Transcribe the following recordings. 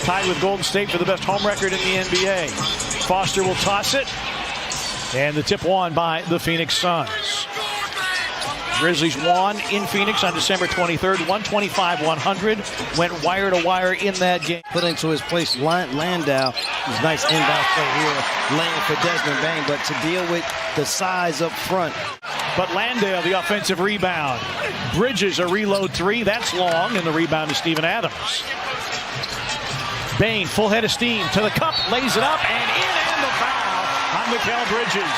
tied with Golden State for the best home record in the NBA. Foster will toss it, and the tip won by the Phoenix Suns. Grizzlies won in Phoenix on December 23rd, 125-100. Went wire to wire in that game. Put into his place Landau. His nice inbound play here, laying for Desmond Bane, but to deal with the size up front. But Landale, the offensive rebound. Bridges, a reload three. That's long, and the rebound to Steven Adams. Bane, full head of steam to the cup, lays it up, and in, and the foul on Mikal Bridges.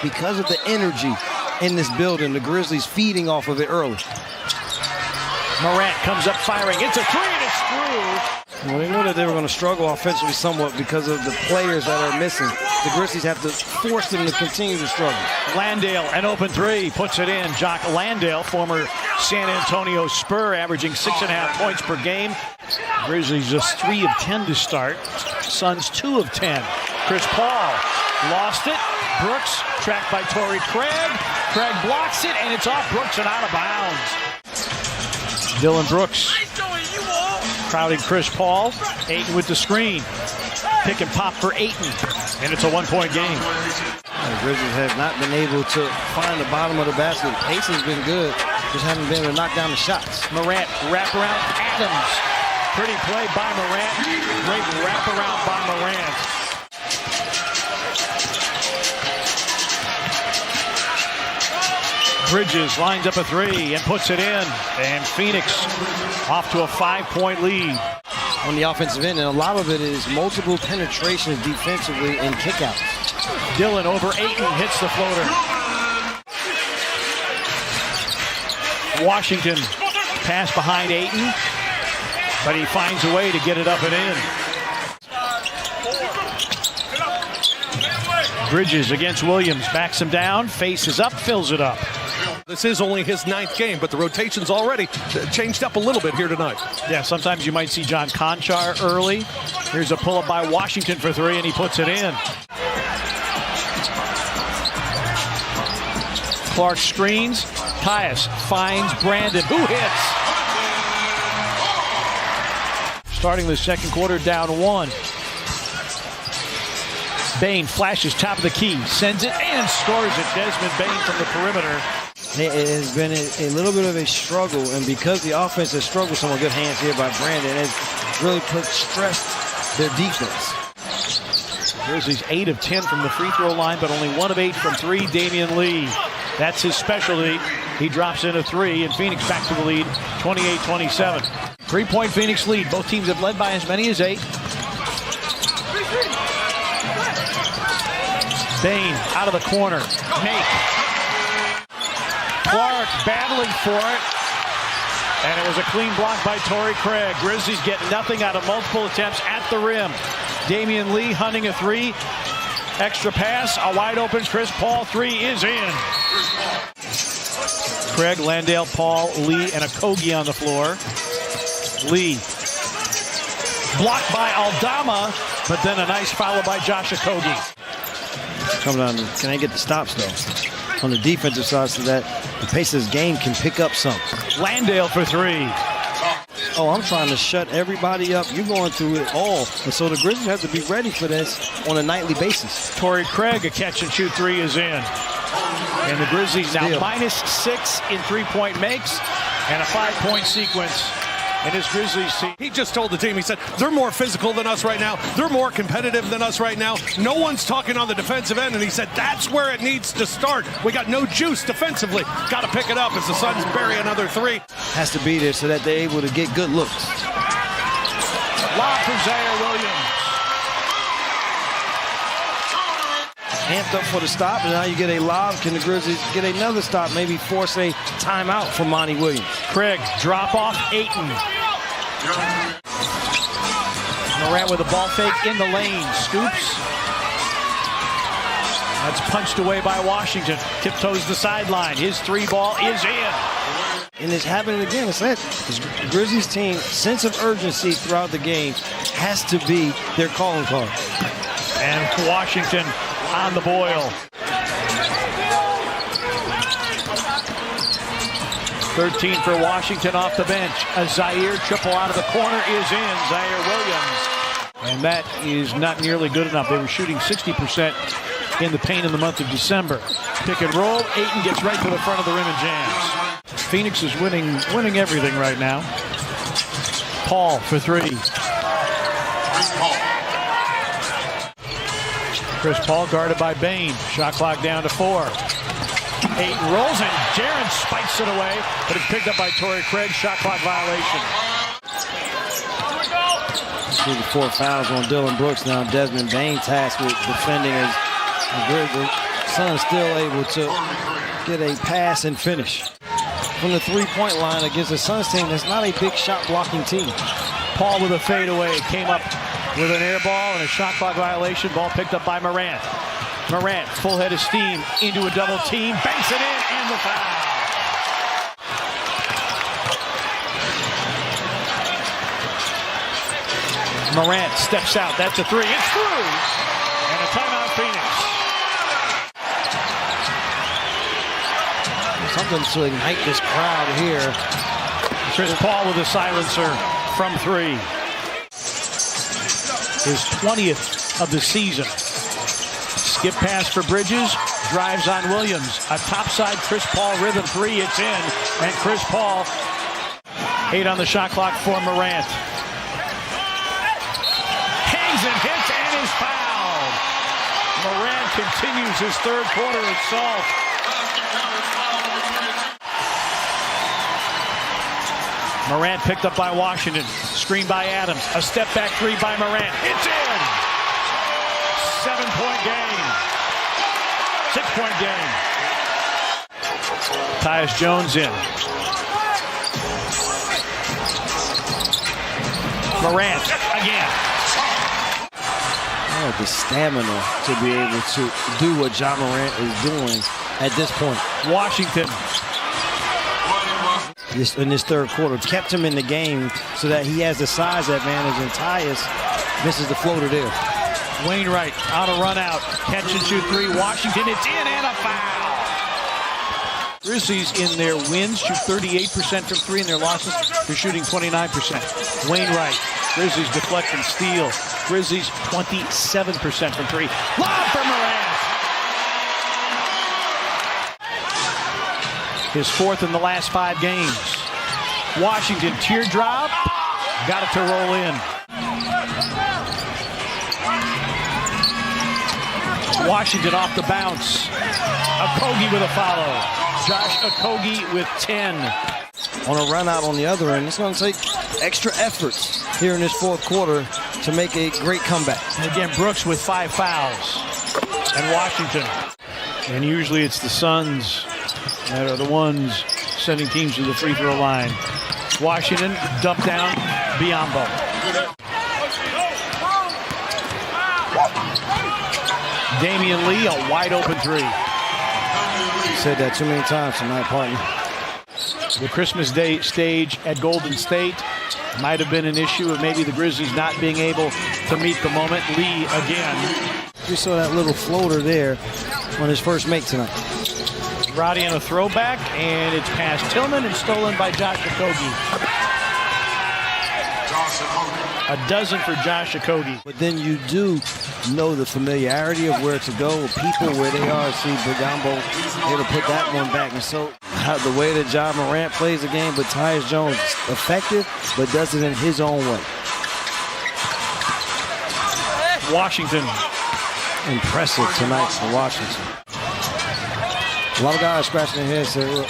Because of the energy in this building, the Grizzlies feeding off of it early. Morant comes up firing. It's a three, and it's through. Well, they knew that they were going to struggle offensively somewhat because of the players that are missing. The Grizzlies have to force them to continue to struggle. Landale, an open three, puts it in. Jock Landale, former San Antonio Spur, averaging 6.5 points per game. Grizzlies just 3 of 10 to start. Suns 2 of 10. Chris Paul lost it. Brooks tracked by Torrey Craig. Craig blocks it, and it's off Brooks and out of bounds. Dylan Brooks crowding Chris Paul. Ayton with the screen. Pick and pop for Ayton, and it's a 1-point game. The Grizzlies have not been able to find the bottom of the basket. Pace has been good, just haven't been able to knock down the shots. Morant, wraparound Adams. Pretty play by Morant. Great wraparound by Morant. Bridges lines up a three and puts it in. And Phoenix off to a 5-point lead. On the offensive end, and a lot of it is multiple penetrations defensively and kickouts. Dillon over Ayton, hits the floater. Washington pass behind Ayton, but he finds a way to get it up and in. Bridges against Williams, backs him down, faces up, fills it up. This is only his 9th game, but the rotation's already changed up a little bit here tonight. Yeah, sometimes you might see John Conchar early. Here's a pull-up by Washington for three, and he puts it in. Clark screens. Tyus finds Brandon, who hits. Starting the second quarter down 1. Bane flashes top of the key, sends it and scores it. Desmond Bane from the perimeter. It has been a little bit of a struggle, and because the offense has struggled, some good hands here by Brandon has really stressed their defense. Grizzlies 8 of 10 from the free throw line, but only 1 of 8 from 3. Damian Lee, that's his specialty. He drops in a 3, and Phoenix back to the lead, 28-27. 3-point Phoenix lead. Both teams have led by as many as 8. Bane out of the corner. Make. Clark battling for it. And it was a clean block by Torrey Craig. Grizzlies get nothing out of multiple attempts at the rim. Damian Lee hunting a 3. Extra pass, a wide open Chris Paul 3 is in. Craig, Landale, Paul, Lee, and Okogie on the floor. Lee blocked by Aldama, but then a nice foul by Josh Okogie. Coming down, can I get the stops though? On the defensive side so that the pace of this game can pick up some. Landale for 3. Oh, I'm trying to shut everybody up. You're going through it all. And so the Grizzlies have to be ready for this on a nightly basis. Torrey Craig, a catch and shoot 3 is in. And the Grizzlies now -6 in 3-point makes and a 5-point sequence. And his Grizzlies team. He just told the team, he said, they're more physical than us right now. They're more competitive than us right now. No one's talking on the defensive end. And he said, that's where it needs to start. We got no juice defensively. Got to pick it up as the Suns bury another 3. Has to be there so that they're able to get good looks. Lob for Zaire Williams. Amped up for the stop, and now you get a lob. Can the Grizzlies get another stop? Maybe force a timeout for Monty Williams. Craig, drop off Ayton. Morant with a ball fake in the lane. Scoops. That's punched away by Washington. Tiptoes the sideline. His 3 ball is in. And it's happening again. It's it. The Grizzlies team sense of urgency throughout the game has to be their calling card. And Washington on the boil. 13 for Washington off the bench. A Zaire triple out of the corner is in. Zaire Williams And that is not nearly good enough. They were shooting 60% in the paint in the month of December. Pick and roll. Ayton gets right to the front of the rim and jams. Phoenix is winning everything right now. Paul for three. Chris Paul guarded by Bain. Shot clock down to 4. Ayton rolls and Jaren spikes it away, but it's picked up by Torrey Craig. Shot clock violation. See the 4 fouls on Dylan Brooks now. Desmond Bain tasked with defending as the Suns still able to get a pass and finish. From the three-point line against the Suns team, that's not a big shot blocking team. Paul with a fadeaway came up with an air ball and a shot clock violation. Ball picked up by Morant. Morant, full head of steam into a double team, banks it in, and the foul. Morant steps out. That's a three. It's through. And a timeout, Phoenix. Something to ignite this crowd here. Chris Paul with a silencer from 3. His 20th of the season. Skip pass for Bridges. Drives on Williams. A topside Chris Paul rhythm 3. It's in. And Chris Paul 8 on the shot clock for Morant. Hangs and hits and is fouled. Morant continues his third quarter assault. Morant picked up by Washington. Screen by Adams. A step back 3 by Morant. It's in. 7-point game. 6-point game. Tyus Jones in. Morant again. Oh, the stamina to be able to do what Ja Morant is doing at this point. Washington. In this third quarter, kept him in the game so that he has the size advantage, and Tyus misses the floater there. Wainwright on a run out. Catch and shoot 3. Washington, it's in and a foul. Grizzlies in their wins shoot 38% from 3. In their losses, they're shooting 29%. Wainwright. Grizzlies deflect and steal. Grizzlies 27% from 3. Lob for Morant. His 4th in the last 5 games. Washington teardrop. Got it to roll in. Washington off the bounce. Okogie with a follow. Josh Okogie with 10. On a run out on the other end, it's going to take extra efforts here in this fourth quarter to make a great comeback. And again, Brooks with 5 fouls. And Washington. And usually it's the Suns that are the ones sending teams to the free throw line. Washington, dump down, Biyombo. Damian Lee, a wide open 3. Said that too many times tonight, partner. The Christmas Day stage at Golden State might have been an issue of maybe the Grizzlies not being able to meet the moment. Lee again. We saw that little floater there on his first make tonight. Roddy on a throwback, and it's past Tillman and stolen by Josh Okogie. A dozen for Josh Okogie. But then you do know the familiarity of where to go, people where they are. See Biyombo able to put that one back. And so the way that Ja Morant plays the game, but Tyus Jones effective, but does it in his own way. Washington. Impressive tonight for Washington. A lot of guys scratching their heads saying,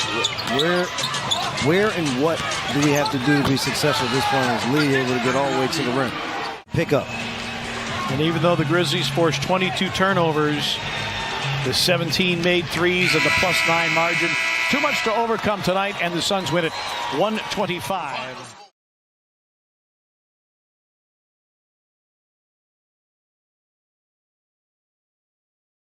where and what do we have to do to be successful at this point? Is Lee able to get all the way to the rim? Pick up. And even though the Grizzlies forced 22 turnovers, the 17 made threes and the +9 margin, too much to overcome tonight, and the Suns win it 125.